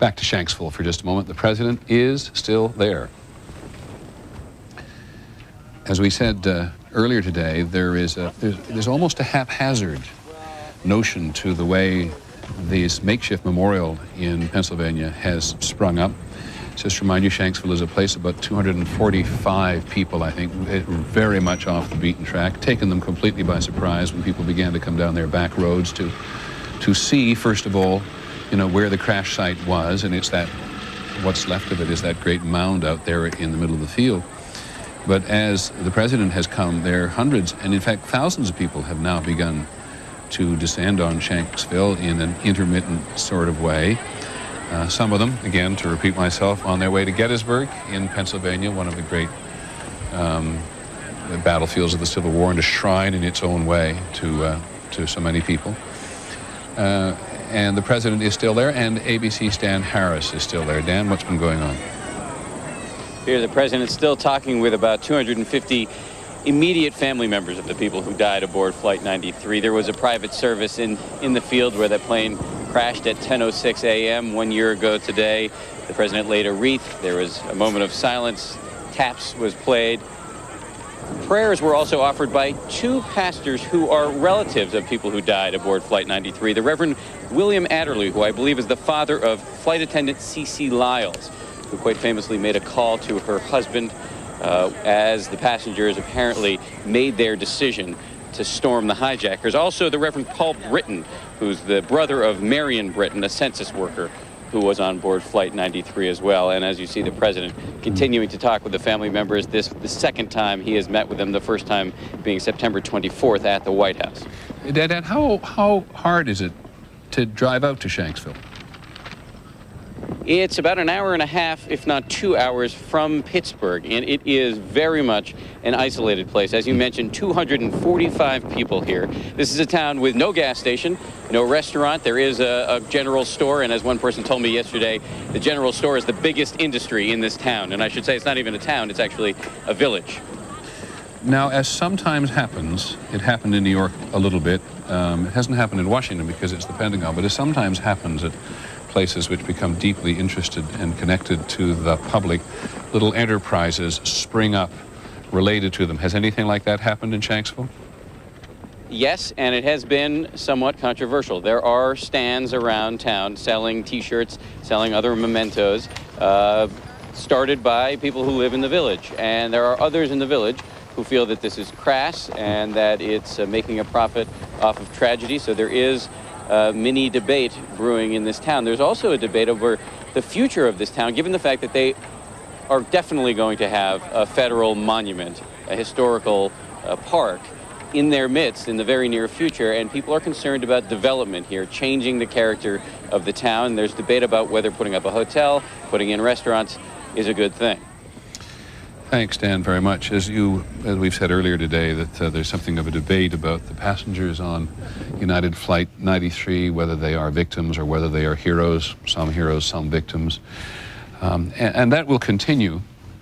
Back to Shanksville for just a moment. The president is still there. As we said earlier today, there's almost a haphazard notion to the way this makeshift memorial in Pennsylvania has sprung up. Just to remind you, Shanksville is a place about 245 people, I think, very much off the beaten track, taken them completely by surprise when people began to come down their back roads to see, first of all, you know, where the crash site was, and it's that, what's left of it is that great mound out there in the middle of the field. But as the president has come, there are hundreds, and in fact thousands of people have now begun to descend on Shanksville in an intermittent sort of way. Some of them, again, to repeat myself, on their way to Gettysburg in Pennsylvania, one of the great battlefields of the Civil War, and a shrine in its own way to so many people. And the president is still there, and ABC's Dan Harris is still there. Dan, what's been going on? Here, the president's still talking with about 250 immediate family members of the people who died aboard Flight 93. There was a private service in the field where that plane crashed at 10:06 a.m. 1 year ago today. The president laid a wreath. There was a moment of silence. Taps was played. Prayers were also offered by two pastors who are relatives of people who died aboard Flight 93. The Reverend William Adderley, who I believe is the father of flight attendant C.C. Lyles, who quite famously made a call to her husband as the passengers apparently made their decision to storm the hijackers. Also, the Reverend Paul Britton, who's the brother of Marion Britton, a census worker who was on board Flight 93 as well. And as you see, the president continuing to talk with the family members. This the second time he has met with them, the first time being September 24th at the White House. Dad, how hard is it to drive out to Shanksville? It's about an hour and a half, if not 2 hours, from Pittsburgh, and it is very much an isolated place. As you mentioned, 245 people here. This is a town with no gas station, no restaurant. There is a general store, and as one person told me yesterday, the general store is the biggest industry in this town. And I should say it's not even a town, it's actually a village. Now, as sometimes happens, it happened in New York a little bit. It hasn't happened in Washington because it's the Pentagon, but it sometimes happens at places which become deeply interested and connected to the public. Little enterprises spring up related to them. Has anything like that happened in Shanksville? Yes, and it has been somewhat controversial. There are stands around town selling T-shirts, selling other mementos, started by people who live in the village. And there are others in the village who feel that this is crass and that it's making a profit off of tragedy. So there is mini debate brewing in this town. There's also a debate over the future of this town, given the fact that they are definitely going to have a federal monument, a historical park in their midst in the very near future, and people are concerned about development here, changing the character of the town. There's debate about whether putting up a hotel, putting in restaurants is a good thing. Thanks, Dan, very much. As we've said earlier today, that there's something of a debate about the passengers on United Flight 93, whether they are victims or whether they are heroes, some victims. And that will continue